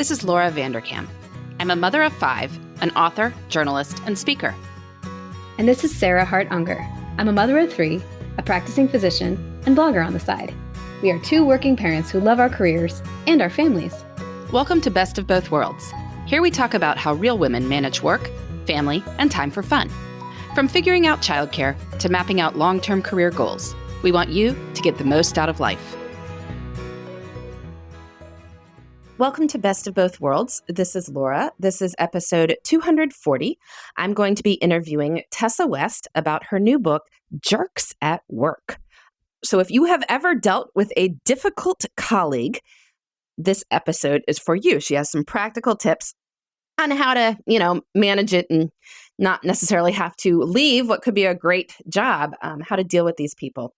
This is Laura Vanderkam. I'm a mother of 5, an author, journalist, and speaker. And this is Sarah Hart-Unger. I'm a mother of 3, a practicing physician, and blogger on the side. We are 2 working parents who love our careers and our families. Welcome to Best of Both Worlds. Here we talk about how real women manage work, family, and time for fun. From figuring out childcare to mapping out long-term career goals, we want you to get the most out of life. Welcome to Best of Both Worlds. This is Laura. This is episode 240. I'm going to be interviewing Tessa West about her new book, Jerks at Work. So if you have ever dealt with a difficult colleague, this episode is for you. She has some practical tips on how to, manage it and not necessarily have to leave what could be a great job, how to deal with these people.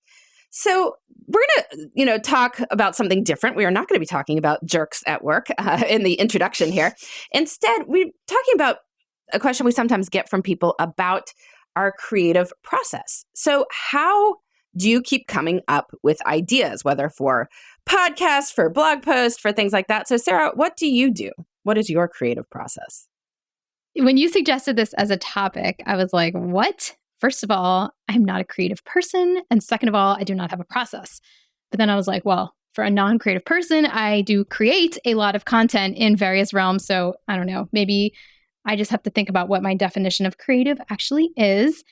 So we're going to, talk about something different. We are not going to be talking about jerks at work in the introduction here. Instead, we're talking about a question we sometimes get from people about our creative process. So how do you keep coming up with ideas, whether for podcasts, for blog posts, for things like that? So Sarah, what do you do? What is your creative process? When you suggested this as a topic, I was like, what? First of all, I'm not a creative person. And second of all, I do not have a process. But then I was like, well, for a non-creative person, I do create a lot of content in various realms. So I don't know, maybe I just have to think about what my definition of creative actually is.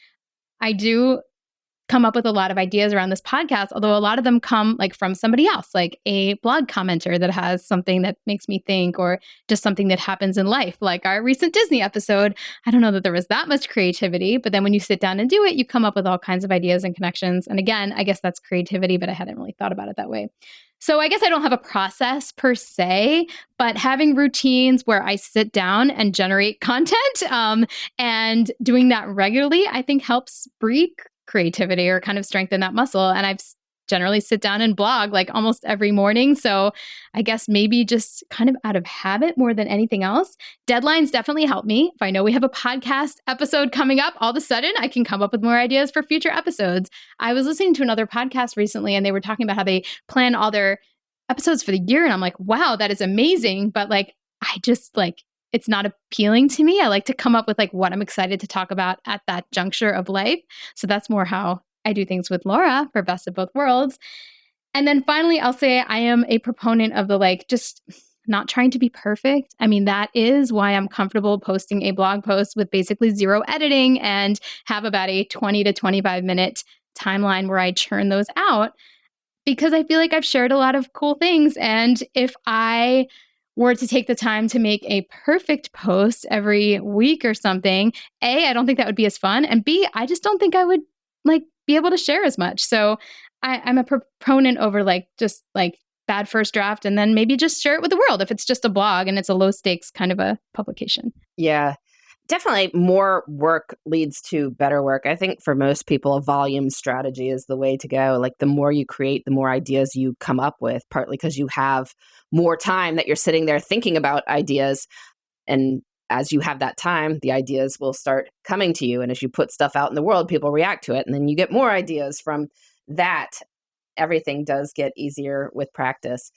I do come up with a lot of ideas around this podcast, although a lot of them come from somebody else, like a blog commenter that has something that makes me think, or just something that happens in life, like our recent Disney episode. I don't know that there was that much creativity, but then when you sit down and do it, you come up with all kinds of ideas and connections. And again, I guess that's creativity, but I hadn't really thought about it that way. So I guess I don't have a process per se, but having routines where I sit down and generate content and doing that regularly, I think helps breed creativity or kind of strengthen that muscle. And I've generally sit down and blog almost every morning. So I guess maybe just kind of out of habit more than anything else. Deadlines definitely help me. If I know we have a podcast episode coming up, all of a sudden I can come up with more ideas for future episodes. I was listening to another podcast recently and they were talking about how they plan all their episodes for the year. And I'm like, wow, that is amazing. But I just it's not appealing to me. I like to come up with what I'm excited to talk about at that juncture of life. So that's more how I do things with Laura for Best of Both Worlds. And then finally, I'll say I am a proponent of the just not trying to be perfect. I mean, that is why I'm comfortable posting a blog post with basically 0 editing and have about a 20 to 25 minute timeline where I churn those out, because I feel like I've shared a lot of cool things. And if I were to take the time to make a perfect post every week or something, A, I don't think that would be as fun. And B, I just don't think I would be able to share as much. So I'm a proponent over just bad first draft, and then maybe just share it with the world if it's just a blog and it's a low stakes kind of a publication. Yeah, definitely more work leads to better work. I think for most people, a volume strategy is the way to go. The more you create, the more ideas you come up with, partly because you have more time that you're sitting there thinking about ideas. And as you have that time, the ideas will start coming to you. And as you put stuff out in the world, people react to it. And then you get more ideas from that. Everything does get easier with practice.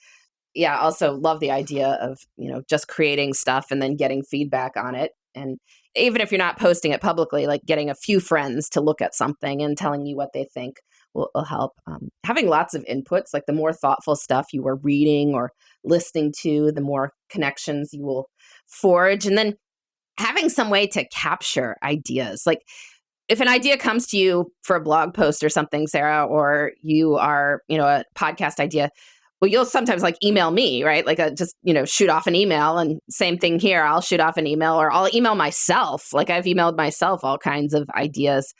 Yeah, I also love the idea of, just creating stuff and then getting feedback on it. And even if you're not posting it publicly, getting a few friends to look at something and telling you what they think will help. Having lots of inputs, the more thoughtful stuff you are reading or listening to, the more connections you will forge. And then having some way to capture ideas. If an idea comes to you for a blog post or something, Sarah, or you are, a podcast idea, well, you'll sometimes email me, right? Just shoot off an email. And same thing here. I'll shoot off an email, or I'll email myself. I've emailed myself all kinds of ideas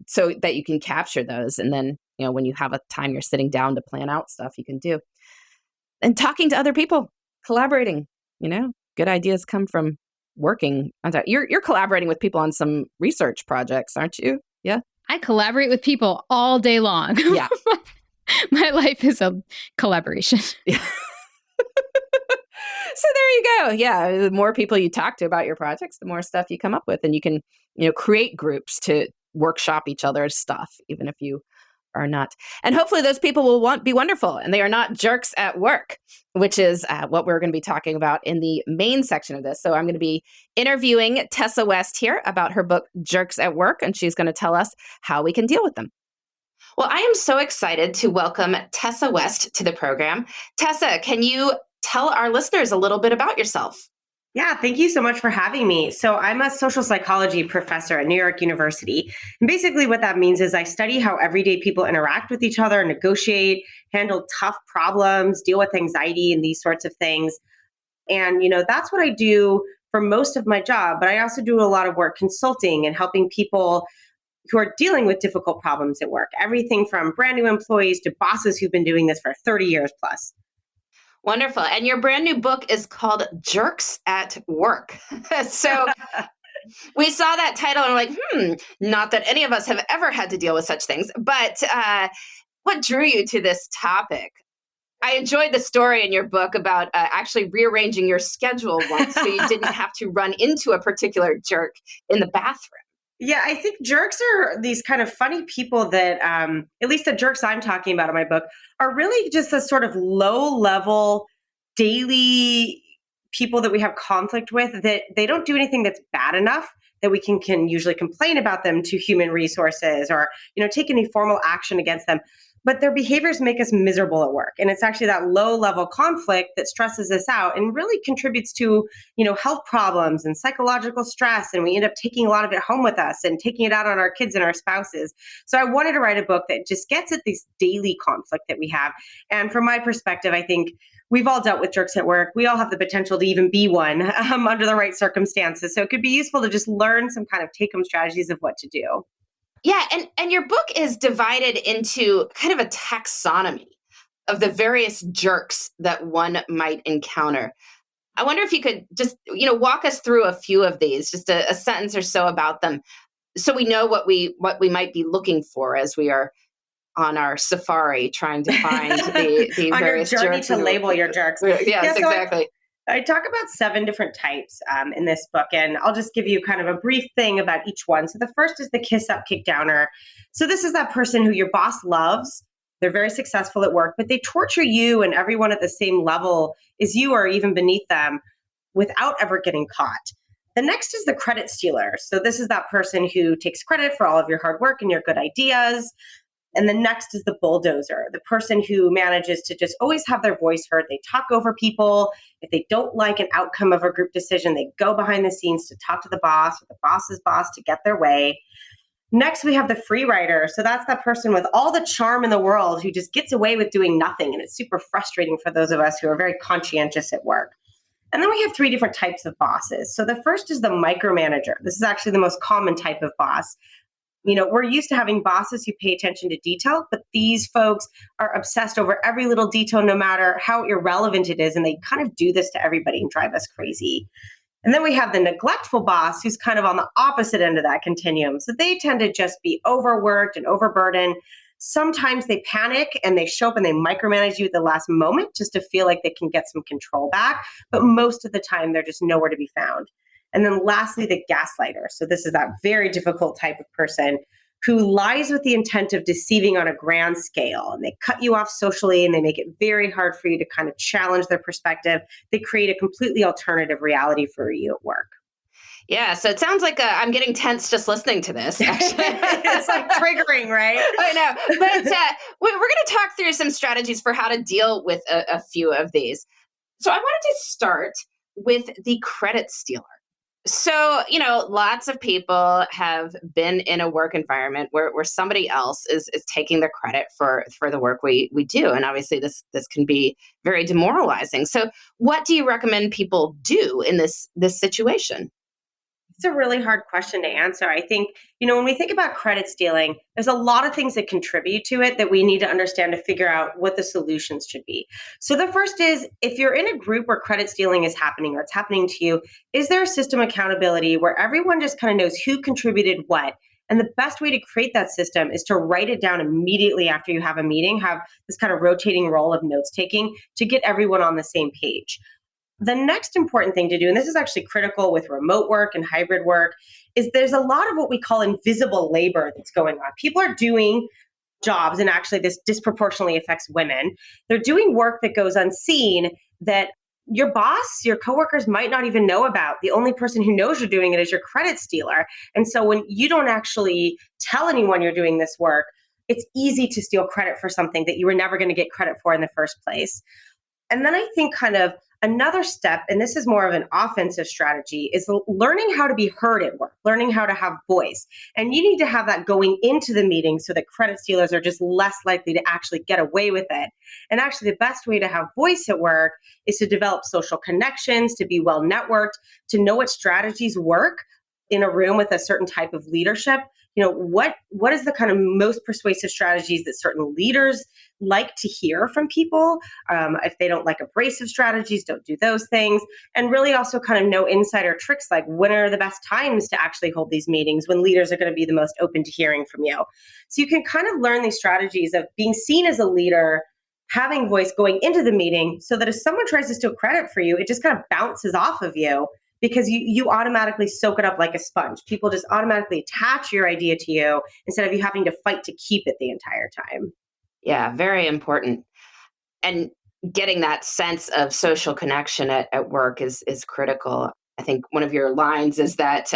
so that you can capture those. And then, when you have a time you're sitting down to plan out stuff, you can do. And talking to other people, collaborating, good ideas come from working on that. You're collaborating with people on some research projects, aren't you? Yeah. I collaborate with people all day long. Yeah. My life is a collaboration. Yeah. So there you go. Yeah. The more people you talk to about your projects, the more stuff you come up with. And you can, create groups to workshop each other's stuff, even if you are not. And hopefully those people will be wonderful and they are not jerks at work, which is what we're going to be talking about in the main section of this. So I'm going to be interviewing Tessa West here about her book, Jerks at Work, and she's going to tell us how we can deal with them. Well, I am so excited to welcome Tessa West to the program. Tessa, can you tell our listeners a little bit about yourself? Yeah, thank you so much for having me. So I'm a social psychology professor at New York University. And basically what that means is I study how everyday people interact with each other, negotiate, handle tough problems, deal with anxiety and these sorts of things. And, that's what I do for most of my job. But I also do a lot of work consulting and helping people who are dealing with difficult problems at work. Everything from brand new employees to bosses who've been doing this for 30 years plus. Wonderful. And your brand new book is called Jerks at Work. So we saw that title and we're like, not that any of us have ever had to deal with such things. But what drew you to this topic? I enjoyed the story in your book about actually rearranging your schedule once so you didn't have to run into a particular jerk in the bathroom. Yeah, I think jerks are these kind of funny people that, at least the jerks I'm talking about in my book, are really just the sort of low level daily people that we have conflict with, that they don't do anything that's bad enough that we can usually complain about them to human resources or, take any formal action against them. But their behaviors make us miserable at work. And it's actually that low level conflict that stresses us out and really contributes to, health problems and psychological stress. And we end up taking a lot of it home with us and taking it out on our kids and our spouses. So I wanted to write a book that just gets at this daily conflict that we have. And from my perspective, I think we've all dealt with jerks at work. We all have the potential to even be one under the right circumstances. So it could be useful to just learn some kind of take-home strategies of what to do. Yeah, and your book is divided into kind of a taxonomy of the various jerks that one might encounter. I wonder if you could just, walk us through a few of these, just a sentence or so about them, so we know what we might be looking for as we are on our safari trying to find the on various your journey jerks to label your jerks. Yes, yeah, so exactly. I talk about 7 different types in this book, and I'll just give you kind of a brief thing about each one. So the first is the kiss up, kick downer. So this is that person who your boss loves. They're very successful at work, but they torture you and everyone at the same level as you or even beneath them without ever getting caught. The next is the credit stealer. So this is that person who takes credit for all of your hard work and your good ideas. And the next is the bulldozer, the person who manages to just always have their voice heard. They talk over people. If they don't like an outcome of a group decision, they go behind the scenes to talk to the boss or the boss's boss to get their way. Next, we have the free rider. So that's that person with all the charm in the world who just gets away with doing nothing. And it's super frustrating for those of us who are very conscientious at work. And then we have 3 different types of bosses. So the first is the micromanager. This is actually the most common type of boss. We're used to having bosses who pay attention to detail, but these folks are obsessed over every little detail, no matter how irrelevant it is. And they kind of do this to everybody and drive us crazy. And then we have the neglectful boss, who's kind of on the opposite end of that continuum. So they tend to just be overworked and overburdened. Sometimes they panic and they show up and they micromanage you at the last moment just to feel like they can get some control back. But most of the time, they're just nowhere to be found. And then lastly, the gaslighter. So this is that very difficult type of person who lies with the intent of deceiving on a grand scale. And they cut you off socially and they make it very hard for you to kind of challenge their perspective. They create a completely alternative reality for you at work. Yeah, so it sounds like I'm getting tense just listening to this. Actually. It's like triggering, right? I know. But we're going to talk through some strategies for how to deal with a few of these. So I wanted to start with the credit stealer. So, lots of people have been in a work environment where somebody else is taking the credit for the work we do. And obviously this can be very demoralizing. So what do you recommend people do in this situation? It's a really hard question to answer. I think, when we think about credit stealing, there's a lot of things that contribute to it that we need to understand to figure out what the solutions should be. So the first is, if you're in a group where credit stealing is happening or it's happening to you, is there a system accountability where everyone just kind of knows who contributed what? And the best way to create that system is to write it down immediately after you have a meeting, have this kind of rotating role of notes taking to get everyone on the same page. The next important thing to do, and this is actually critical with remote work and hybrid work, is there's a lot of what we call invisible labor that's going on. People are doing jobs, and actually this disproportionately affects women. They're doing work that goes unseen that your boss, your coworkers might not even know about. The only person who knows you're doing it is your credit stealer. And so when you don't actually tell anyone you're doing this work, it's easy to steal credit for something that you were never going to get credit for in the first place. And then I think kind of another step, and this is more of an offensive strategy, is learning how to be heard at work, learning how to have voice. And you need to have that going into the meeting so that credit stealers are just less likely to actually get away with it. And actually, the best way to have voice at work is to develop social connections, to be well networked, to know what strategies work in a room with a certain type of leadership. What is the kind of most persuasive strategies that certain leaders like to hear from people? If they don't like abrasive strategies, don't do those things. And really also kind of know insider tricks, like when are the best times to actually hold these meetings, when leaders are going to be the most open to hearing from you. So you can kind of learn these strategies of being seen as a leader, having voice going into the meeting, so that if someone tries to steal credit for you, it just kind of bounces off of you, because you automatically soak it up like a sponge. People just automatically attach your idea to you instead of you having to fight to keep it the entire time. Yeah, very important. And getting that sense of social connection at work is critical. I think one of your lines is that,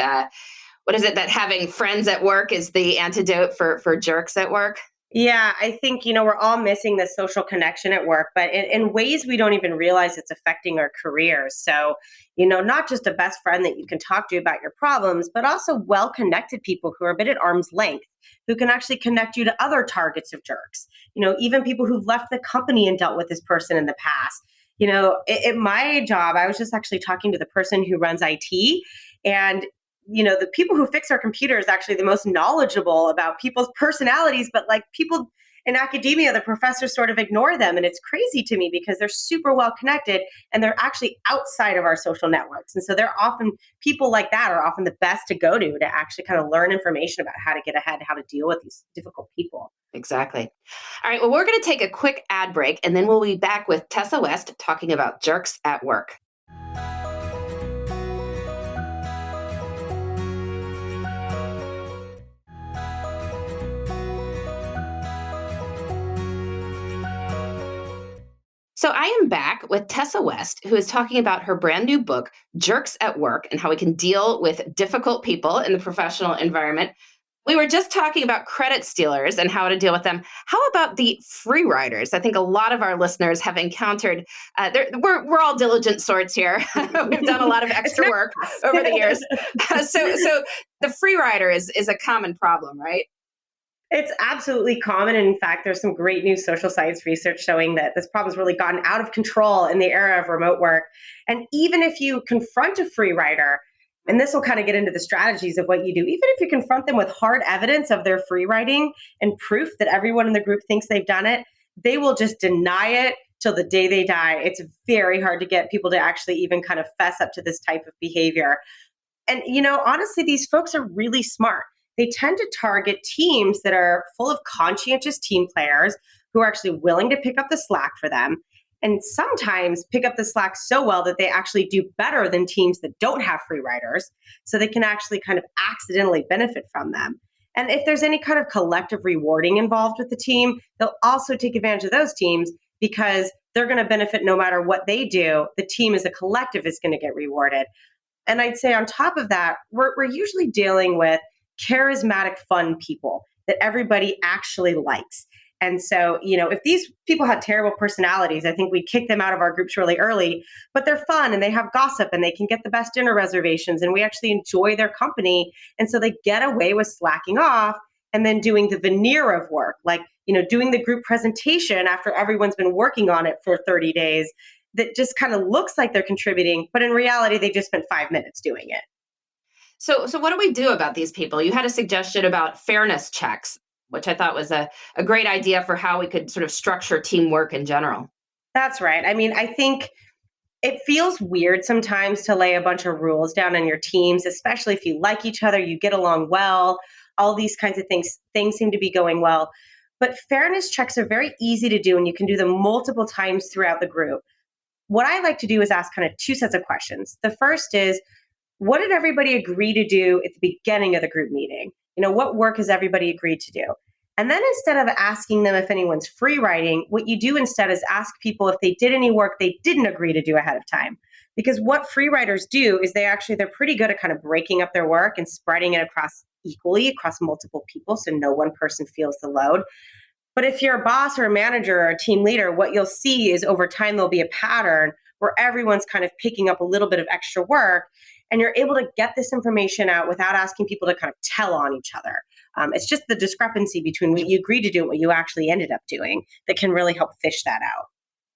what is it, that having friends at work is the antidote for jerks at work? Yeah, I think, we're all missing the social connection at work, but in ways we don't even realize it's affecting our careers. So, not just a best friend that you can talk to about your problems, but also well-connected people who are a bit at arm's length, who can actually connect you to other targets of jerks. Even people who've left the company and dealt with this person in the past. At my job, I was just actually talking to the person who runs IT, and the people who fix our computers actually the most knowledgeable about people's personalities, but like people in academia, the professors sort of ignore them. And it's crazy to me because they're super well connected and they're actually outside of our social networks. And so people like that are often the best to go to actually kind of learn information about how to get ahead, how to deal with these difficult people. Exactly. All right. Well, we're going to take a quick ad break and then we'll be back with Tessa West talking about jerks at work. So I am back with Tessa West, who is talking about her brand new book, Jerks at Work, and how we can deal with difficult people in the professional environment. We were just talking about credit stealers and how to deal with them. How about the free riders? I think a lot of our listeners have encountered, we're all diligent sorts here. We've done a lot of extra work over the years. So the free rider is a common problem, right? It's absolutely common. And in fact, there's some great new social science research showing that this problem's really gotten out of control in the era of remote work. And even if you confront a free rider, and this will kind of get into the strategies of what you do, even if you confront them with hard evidence of their free riding and proof that everyone in the group thinks they've done it, they will just deny it till the day they die. It's very hard to get people to actually even kind of fess up to this type of behavior. And, honestly, these folks are really smart. They tend to target teams that are full of conscientious team players who are actually willing to pick up the slack for them, and sometimes pick up the slack so well that they actually do better than teams that don't have free riders, so they can actually kind of accidentally benefit from them. And if there's any kind of collective rewarding involved with the team, they'll also take advantage of those teams because they're going to benefit no matter what they do. The team as a collective is going to get rewarded. And I'd say on top of that, we're usually dealing with charismatic, fun people that everybody actually likes. And so, if these people had terrible personalities, I think we'd kick them out of our groups really early, but they're fun and they have gossip and they can get the best dinner reservations and we actually enjoy their company. And so they get away with slacking off and then doing the veneer of work, like, doing the group presentation after everyone's been working on it for 30 days that just kind of looks like they're contributing, but in reality, they just spent 5 minutes doing it. So what do we do about these people? You had a suggestion about fairness checks, which I thought was a great idea for how we could sort of structure teamwork in general. That's right. I mean, I think it feels weird sometimes to lay a bunch of rules down on your teams, especially if you like each other, you get along well, all these kinds of things seem to be going well. But fairness checks are very easy to do and you can do them multiple times throughout the group. What I like to do is ask kind of two sets of questions. The first is, what did everybody agree to do at the beginning of the group meeting? What work has everybody agreed to do? And then instead of asking them if anyone's free writing, what you do instead is ask people if they did any work they didn't agree to do ahead of time. Because what free writers do is they're pretty good at kind of breaking up their work and spreading it equally across multiple people so no one person feels the load. But if you're a boss or a manager or a team leader, what you'll see is over time there'll be a pattern where everyone's kind of picking up a little bit of extra work, and you're able to get this information out without asking people to kind of tell on each other. It's just the discrepancy between what you agreed to do and what you actually ended up doing that can really help fish that out.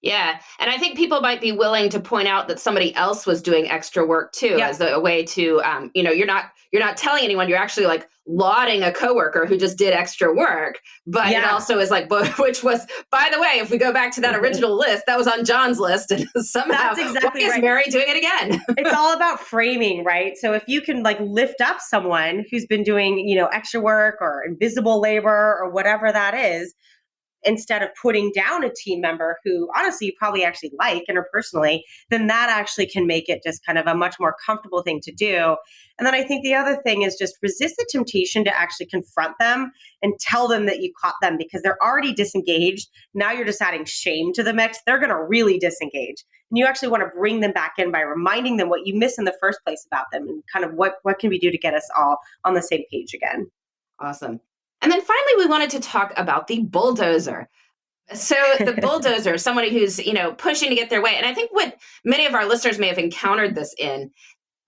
Yeah. And I think people might be willing to point out that somebody else was doing extra work too, as a way to, you're not telling anyone, you're actually like lauding a coworker who just did extra work. But it also is like, which was, by the way, if we go back to that original list, that was on John's list. And somehow, that's exactly why is Mary doing it again? It's all about framing, right? So if you can like lift up someone who's been doing, extra work or invisible labor or whatever that is, instead of putting down a team member who honestly you probably actually like interpersonally, then that actually can make it just kind of a much more comfortable thing to do. And then I think the other thing is just resist the temptation to actually confront them and tell them that you caught them because they're already disengaged. Now you're just adding shame to the mix. They're going to really disengage. And you actually want to bring them back in by reminding them what you missed in the first place about them and kind of what can we do to get us all on the same page again. Awesome. And then finally, we wanted to talk about the bulldozer. So the bulldozer, somebody who's, pushing to get their way. And I think what many of our listeners may have encountered this in,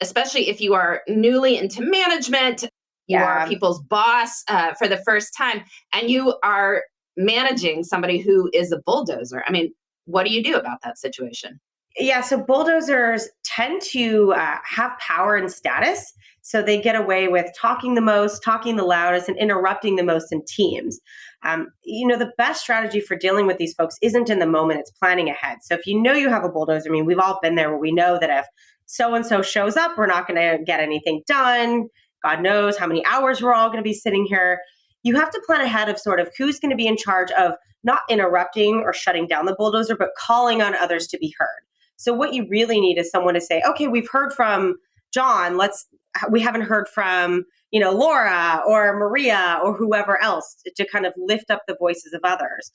especially if you are newly into management, you are people's boss for the first time, and you are managing somebody who is a bulldozer. I mean, what do you do about that situation? Yeah, so bulldozers tend to have power and status. So they get away with talking the most, talking the loudest, and interrupting the most in teams. The best strategy for dealing with these folks isn't in the moment, it's planning ahead. So if you know you have a bulldozer, we've all been there where we know that if so-and-so shows up, we're not going to get anything done. God knows how many hours we're all going to be sitting here. You have to plan ahead of sort of who's going to be in charge of not interrupting or shutting down the bulldozer, but calling on others to be heard. So what you really need is someone to say, okay, we've heard from John, we haven't heard from, Laura or Maria or whoever else to kind of lift up the voices of others.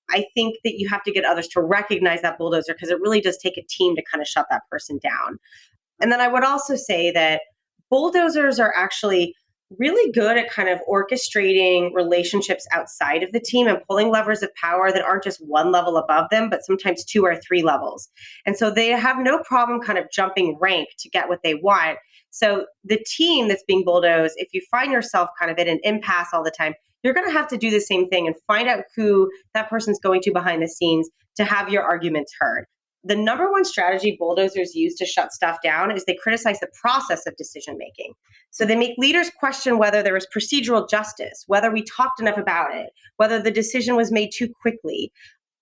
I think that you have to get others to recognize that bulldozer because it really does take a team to kind of shut that person down. And then I would also say that bulldozers are actually really good at kind of orchestrating relationships outside of the team and pulling levers of power that aren't just one level above them, but sometimes 2 or 3 levels. And so they have no problem kind of jumping rank to get what they want. So the team that's being bulldozed, if you find yourself kind of at an impasse all the time, you're going to have to do the same thing and find out who that person's going to behind the scenes to have your arguments heard. The number one strategy bulldozers use to shut stuff down is they criticize the process of decision making. So they make leaders question whether there was procedural justice, whether we talked enough about it, whether the decision was made too quickly.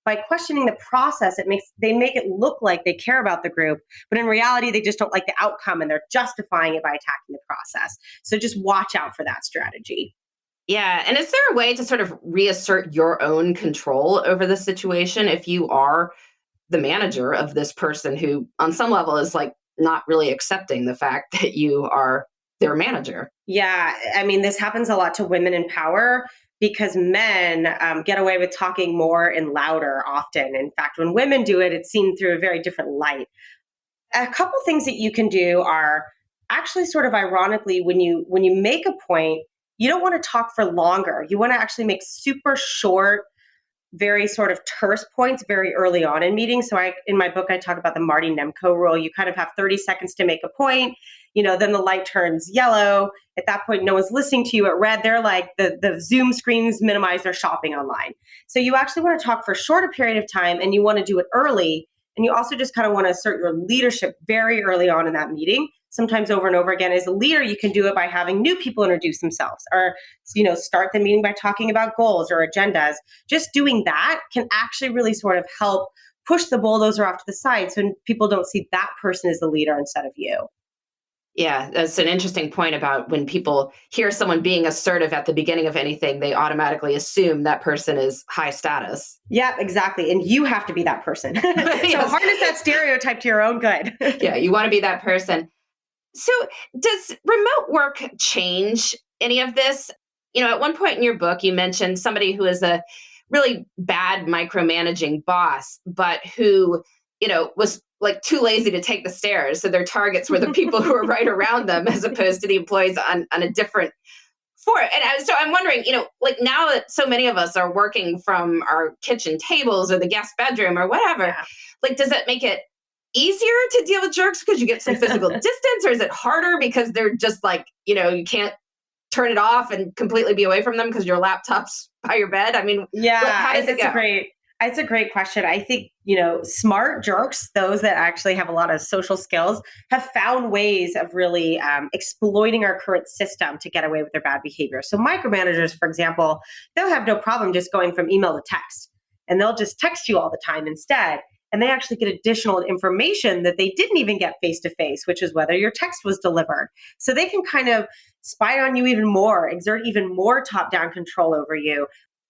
By questioning the process, they make it look like they care about the group, but in reality, they just don't like the outcome and they're justifying it by attacking the process. So just watch out for that strategy. Yeah. And is there a way to sort of reassert your own control over the situation if you are the manager of this person who on some level is like not really accepting the fact that you are their manager? Yeah. This happens a lot to women in power because men get away with talking more and louder often. In fact, when women do it, it's seen through a very different light. A couple things that you can do are actually sort of ironically, when you make a point, you don't want to talk for longer. You want to actually make super short, very sort of terse points very early on in meetings. So in my book, I talk about the Marty Nemko rule. You kind of have 30 seconds to make a point. Then the light turns yellow. At that point, no one's listening to you. At red, they're like the Zoom screens minimize their shopping online. So you actually want to talk for a shorter period of time and you want to do it early. And you also just kind of want to assert your leadership very early on in that meeting. Sometimes over and over again, as a leader, you can do it by having new people introduce themselves or, start the meeting by talking about goals or agendas. Just doing that can actually really sort of help push the bulldozer off to the side so people don't see that person as the leader instead of you. Yeah, that's an interesting point about when people hear someone being assertive at the beginning of anything, they automatically assume that person is high status. Yeah, exactly. And you have to be that person. So Yes. harness that stereotype to your own good. Yeah, you want to be that person. So does remote work change any of this? at one point in your book, you mentioned somebody who is a really bad micromanaging boss, but who, was like too lazy to take the stairs. So their targets were the people who were right around them as opposed to the employees on a different for it. So I'm wondering, like now that so many of us are working from our kitchen tables or the guest bedroom or whatever, Yeah. like, does that make it easier to deal with jerks because you get some physical distance, or is it harder because they're just like, you can't turn it off and completely be away from them because your laptop's by your bed? I mean, how does it go? It's a great question. I think, smart jerks, those that actually have a lot of social skills, have found ways of really exploiting our current system to get away with their bad behavior. So micromanagers, for example, they'll have no problem just going from email to text, and they'll just text you all the time instead. And they actually get additional information that they didn't even get face to face, which is whether your text was delivered. So they can kind of spy on you even more, exert even more top-down control over you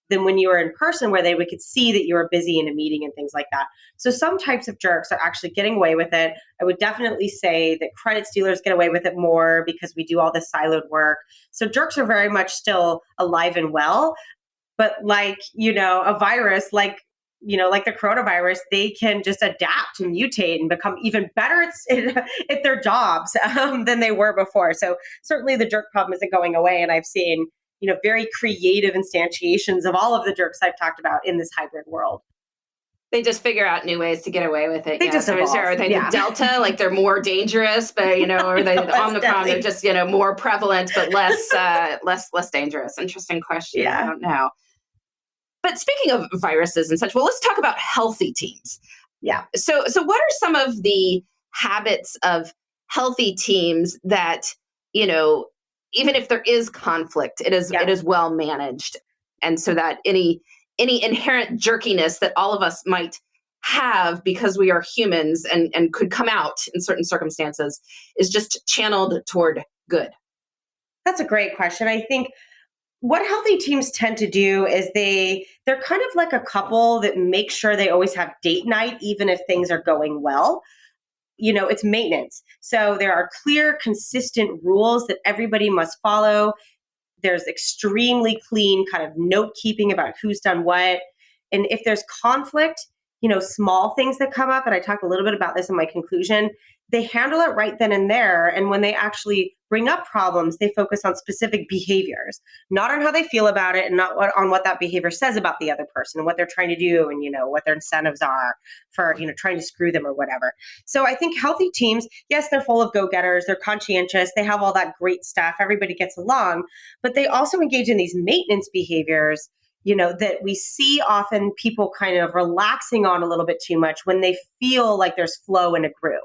than when you were in person, where we could see that you were busy in a meeting and things like that. So some types of jerks are actually getting away with it. I would definitely say that credit stealers get away with it more because we do all this siloed work. So jerks are very much still alive and well, but like, a virus, like the coronavirus, they can just adapt and mutate and become even better at their jobs than they were before. So certainly the jerk problem isn't going away. And I've seen very creative instantiations of all of the jerks I've talked about in this hybrid world. They just figure out new ways to get away with it. They just evolve. Are they the Delta, like they're more dangerous, but or they the Omicron, they're just more prevalent but less dangerous? Interesting question. Yeah. I don't know. But speaking of viruses and such, well, let's talk about healthy teams. Yeah. So what are some of the habits of healthy teams that even if there is conflict, it is well managed, and so that any inherent jerkiness that all of us might have because we are humans and could come out in certain circumstances is just channeled toward good? That's a great question. I think what healthy teams tend to do is they're kind of like a couple that make sure they always have date night, even if things are going well. It's maintenance. So there are clear, consistent rules that everybody must follow. There's extremely clean kind of note keeping about who's done what. And if there's conflict, small things that come up, and I talked a little bit about this in my conclusion, they handle it right then and there. And when they actually bring up problems, they focus on specific behaviors, not on how they feel about it, and not on what that behavior says about the other person and what they're trying to do, and what their incentives are for trying to screw them or whatever. So I think healthy teams, yes, they're full of go-getters, they're conscientious, they have all that great stuff, everybody gets along, but they also engage in these maintenance behaviors that we see often people kind of relaxing on a little bit too much when they feel like there's flow in a group.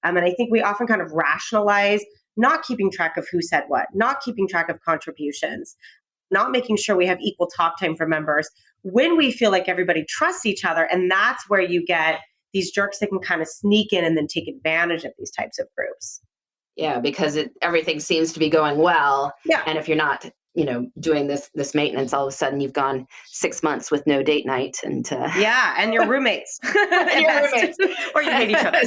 And I think we often kind of rationalize not keeping track of who said what, not keeping track of contributions, not making sure we have equal talk time for members when we feel like everybody trusts each other. And that's where you get these jerks that can kind of sneak in and then take advantage of these types of groups. Yeah, because everything seems to be going well. Yeah. And if you're not doing this maintenance, all of a sudden you've gone 6 months with no date night, and and your roommates, or you hate each other.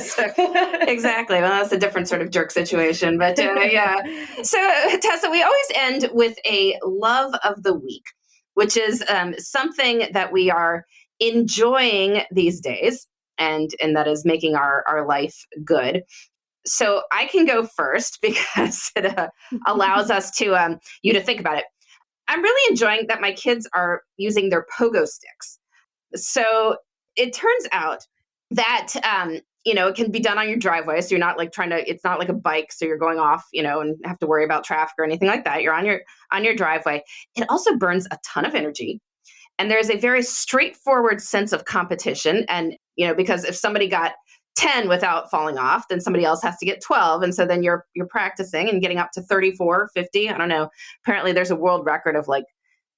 Exactly. Well, that's a different sort of jerk situation, but yeah. So Tessa, we always end with a love of the week, which is something that we are enjoying these days, and that is making our life good. So I can go first because it allows us to you to think about it. I'm really enjoying that my kids are using their pogo sticks. So it turns out that it can be done on your driveway. So you're not like it's not like a bike, so you're going off, and have to worry about traffic or anything like that. You're on your driveway. It also burns a ton of energy. And there's a very straightforward sense of competition. And, because if somebody got 10 without falling off, then somebody else has to get 12. And so then you're practicing and getting up to 34, 50. I don't know. Apparently there's a world record of like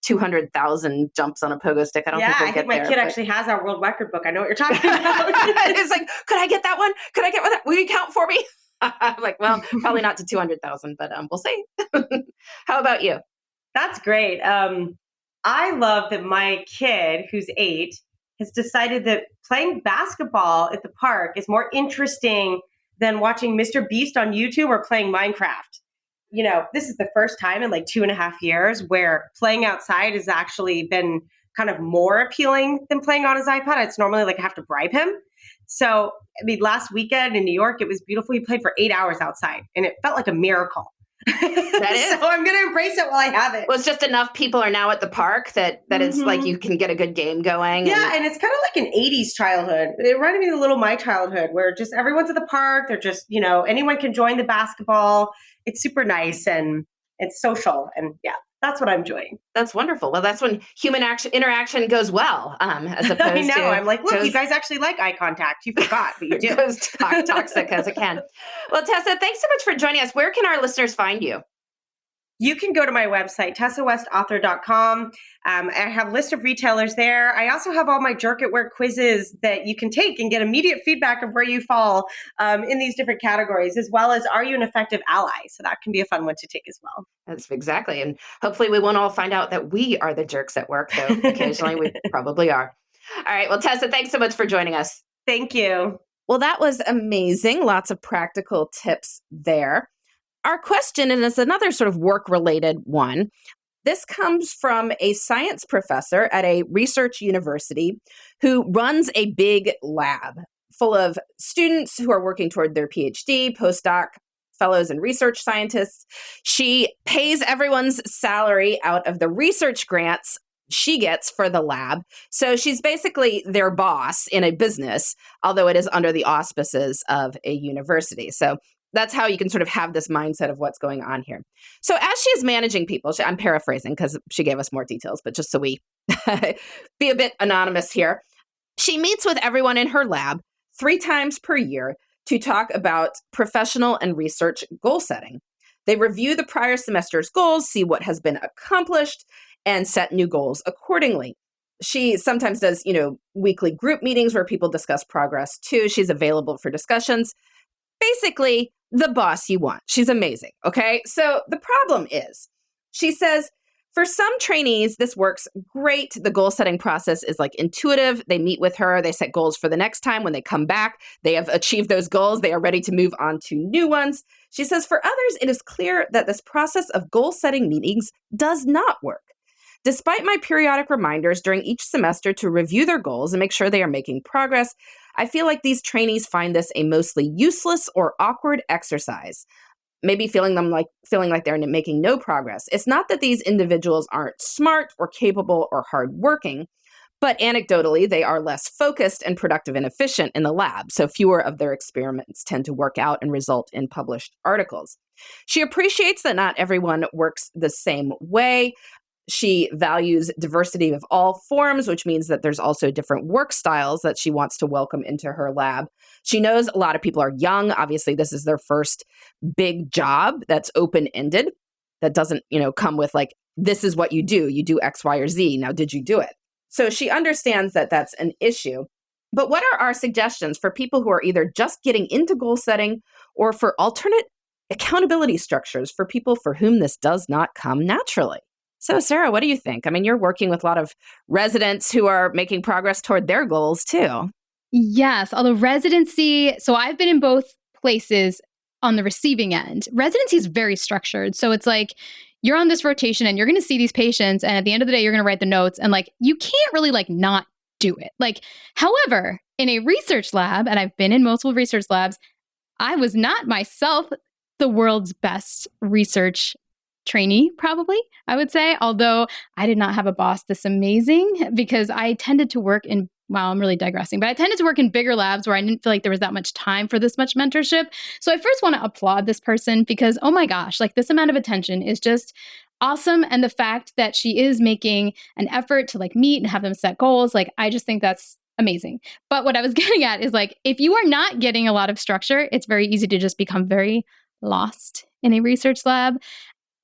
200,000 jumps on a pogo stick. I don't think we'll I think my get there, kid actually has our world record book. I know what you're talking about. It's like, could I get that one? Could I get one? Will you count for me? I'm like, well, probably not to 200,000, but we'll see. How about you? That's great. I love that my kid, who's 8, has decided that playing basketball at the park is more interesting than watching Mr. Beast on YouTube or playing Minecraft. this is the first time in like 2.5 years where playing outside has actually been kind of more appealing than playing on his iPad. It's normally like I have to bribe him. So, last weekend in New York, it was beautiful. He played for 8 hours outside and it felt like a miracle. That is. So I'm going to embrace it while I have it. Well, it's just enough people are now at the park that it's like you can get a good game going. Yeah, and it's kind of like an 80s childhood. It reminded me of a little my childhood where just everyone's at the park. They're just, anyone can join the basketball. It's super nice and it's social. And yeah, that's what I'm doing. That's wonderful. Well, that's when human interaction goes well, as opposed I know. to... I'm like, look, you guys actually like eye contact. You forgot, but you do. It goes toxic as it can. Well, Tessa, thanks so much for joining us. Where can our listeners find you? You can go to my website, tessawestauthor.com. I have a list of retailers there. I also have all my Jerk at Work quizzes that you can take and get immediate feedback of where you fall in these different categories, as well as are you an effective ally? So that can be a fun one to take as well. That's exactly. And hopefully we won't all find out that we are the jerks at work, though occasionally we probably are. All right. Well, Tessa, thanks so much for joining us. Thank you. Well, that was amazing. Lots of practical tips there. Our question, and it's another sort of work-related one, this comes from a science professor at a research university who runs a big lab full of students who are working toward their PhD, postdoc, fellows, and research scientists. She pays everyone's salary out of the research grants she gets for the lab. So she's basically their boss in a business, although it is under the auspices of a university. So that's how you can sort of have this mindset of what's going on here. So as she is managing people, I'm paraphrasing because she gave us more details, but just so we be a bit anonymous here, she meets with everyone in her lab 3 times per year to talk about professional and research goal setting. They review the prior semester's goals, see what has been accomplished, and set new goals accordingly. She sometimes does, weekly group meetings where people discuss progress too. She's available for discussions. Basically, the boss you want. She's amazing. Okay. So the problem is, she says, for some trainees, this works great. The goal setting process is like intuitive. They meet with her. They set goals for the next time. When they come back, they have achieved those goals. They are ready to move on to new ones. She says, for others, it is clear that this process of goal setting meetings does not work. Despite my periodic reminders during each semester to review their goals and make sure they are making progress, I feel like these trainees find this a mostly useless or awkward exercise, maybe feeling like they're making no progress. It's not that these individuals aren't smart or capable or hardworking, but anecdotally, they are less focused and productive and efficient in the lab, so fewer of their experiments tend to work out and result in published articles. She appreciates that not everyone works the same way. She values diversity of all forms, which means that there's also different work styles that she wants to welcome into her lab. She knows a lot of people are young. Obviously, this is their first big job that's open-ended, that doesn't, come with like, this is what you do. You do X, Y, or Z. Now, did you do it? So she understands that that's an issue. But what are our suggestions for people who are either just getting into goal setting or for alternate accountability structures for people for whom this does not come naturally? So, Sarah, what do you think? I mean, you're working with a lot of residents who are making progress toward their goals, too. Yes, although residency, so I've been in both places on the receiving end. Residency is very structured. So it's like you're on this rotation and you're going to see these patients. And at the end of the day, you're going to write the notes. And like, you can't really like not do it. Like, however, in a research lab, and I've been in multiple research labs, I was not myself the world's best research trainee, probably, I would say, although I did not have a boss this amazing because I tended to work in, wow, I'm really digressing, but I tended to work in bigger labs where I didn't feel like there was that much time for this much mentorship. So I first want to applaud this person because, oh my gosh, like this amount of attention is just awesome. And the fact that she is making an effort to like meet and have them set goals, like I just think that's amazing. But what I was getting at is like, if you are not getting a lot of structure, it's very easy to just become very lost in a research lab.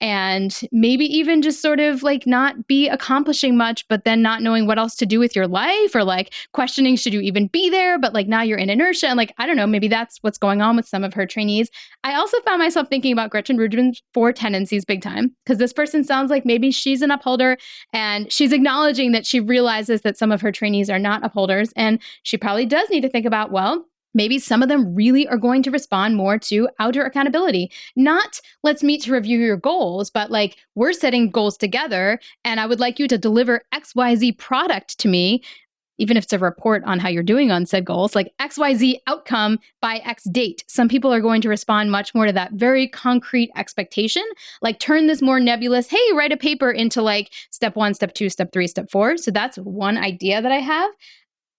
And maybe even just sort of like not be accomplishing much, but then not knowing what else to do with your life or like questioning, should you even be there? But like now you're in inertia. And like, I don't know, maybe that's what's going on with some of her trainees. I also found myself thinking about Gretchen Rubin's 4 tendencies big time, because this person sounds like maybe she's an upholder and she's acknowledging that she realizes that some of her trainees are not upholders. And she probably does need to think about, well, Maybe some of them really are going to respond more to outer accountability. Not let's meet to review your goals, but like we're setting goals together and I would like you to deliver XYZ product to me, even if it's a report on how you're doing on said goals, like XYZ outcome by X date. Some people are going to respond much more to that very concrete expectation, like turn this more nebulous, hey, write a paper into like step 1, step 2, step 3, step 4. So that's one idea that I have.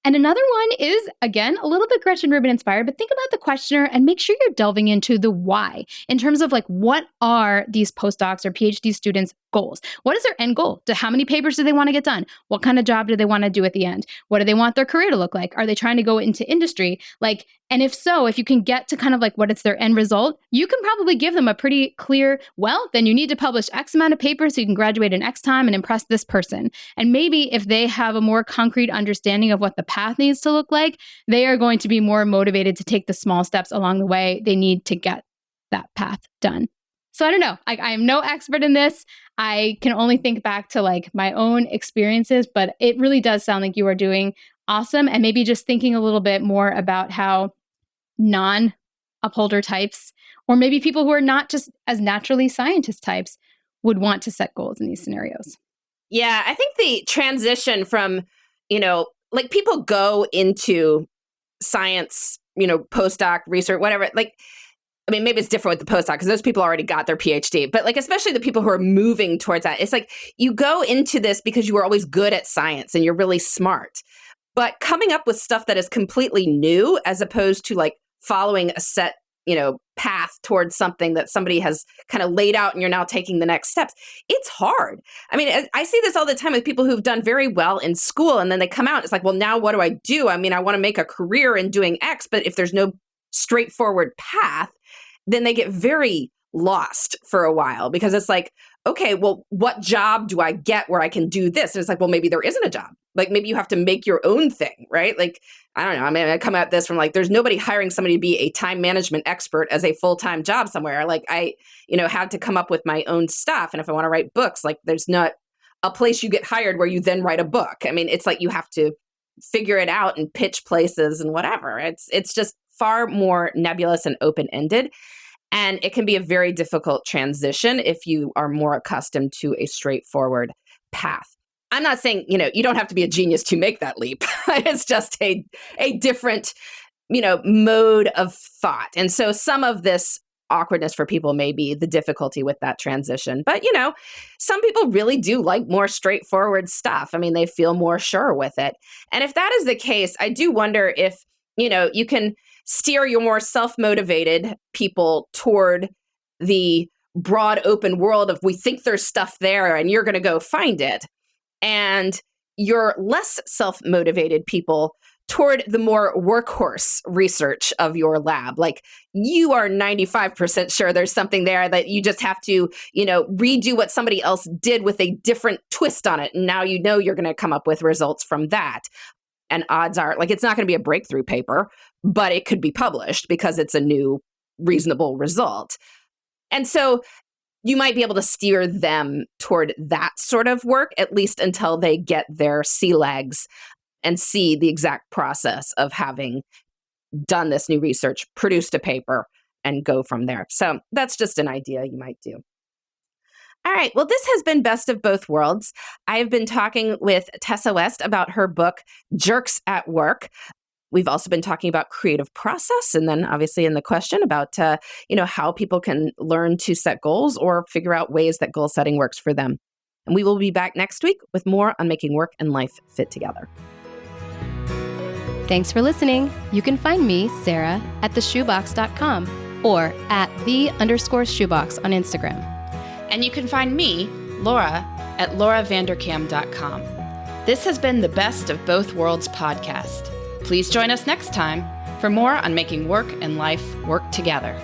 And another one is, again, a little bit Gretchen Rubin inspired, but think about the questioner and make sure you're delving into the why in terms of like, what are these postdocs or PhD students' goals? What is their end goal? How many papers do they want to get done? What kind of job do they want to do at the end? What do they want their career to look like? Are they trying to go into industry? Like, and if so, if you can get to kind of like what is their end result, you can probably give them a pretty clear, well, then you need to publish X amount of papers so you can graduate in X time and impress this person. And maybe if they have a more concrete understanding of what the path needs to look like, they are going to be more motivated to take the small steps along the way they need to get that path done. So I don't know. I am no expert in this. I can only think back to like my own experiences, but it really does sound like you are doing awesome. And maybe just thinking a little bit more about how non-upholder types, or maybe people who are not just as naturally scientist types, would want to set goals in these scenarios. Yeah, I think the transition from, like people go into science, postdoc research, whatever, like, I mean, maybe it's different with the postdoc because those people already got their PhD, but like, especially the people who are moving towards that, it's like you go into this because you were always good at science and you're really smart, but coming up with stuff that is completely new as opposed to like following a set, path towards something that somebody has kind of laid out and you're now taking the next steps. It's hard. I mean, I see this all the time with people who've done very well in school and then they come out. It's like, well, now what do I do? I mean, I want to make a career in doing X, but if there's no straightforward path, then they get very lost for a while because it's like, okay, well, what job do I get where I can do this? And it's like, well, maybe there isn't a job. Like maybe you have to make your own thing, right? Like, I don't know. I mean, I come at this from like, there's nobody hiring somebody to be a time management expert as a full-time job somewhere. Like I, had to come up with my own stuff. And if I want to write books, like there's not a place you get hired where you then write a book. I mean, it's like you have to figure it out and pitch places and whatever. It's just far more nebulous and open-ended. And it can be a very difficult transition if you are more accustomed to a straightforward path. I'm not saying, you don't have to be a genius to make that leap. It's just a different, mode of thought. And so some of this awkwardness for people may be the difficulty with that transition. But, some people really do like more straightforward stuff. I mean, they feel more sure with it. And if that is the case, I do wonder if, you can steer your more self-motivated people toward the broad open world of we think there's stuff there and you're going to go find it. And your less self-motivated people toward the more workhorse research of your lab. Like you are 95% sure there's something there that you just have to, redo what somebody else did with a different twist on it. And now you're going to come up with results from that. And odds are, like, it's not going to be a breakthrough paper, but it could be published because it's a new, reasonable result. And so you might be able to steer them toward that sort of work, at least until they get their sea legs and see the exact process of having done this new research, produced a paper, and go from there. So that's just an idea you might do. All right. Well, this has been Best of Both Worlds. I've been talking with Tessa West about her book, Jerks at Work. We've also been talking about creative process. And then obviously in the question about, how people can learn to set goals or figure out ways that goal setting works for them. And we will be back next week with more on making work and life fit together. Thanks for listening. You can find me, Sarah, at theshoebox.com or at @the_shoebox on Instagram. And you can find me, Laura, at lauravanderkam.com. This has been the Best of Both Worlds podcast. Please join us next time for more on making work and life work together.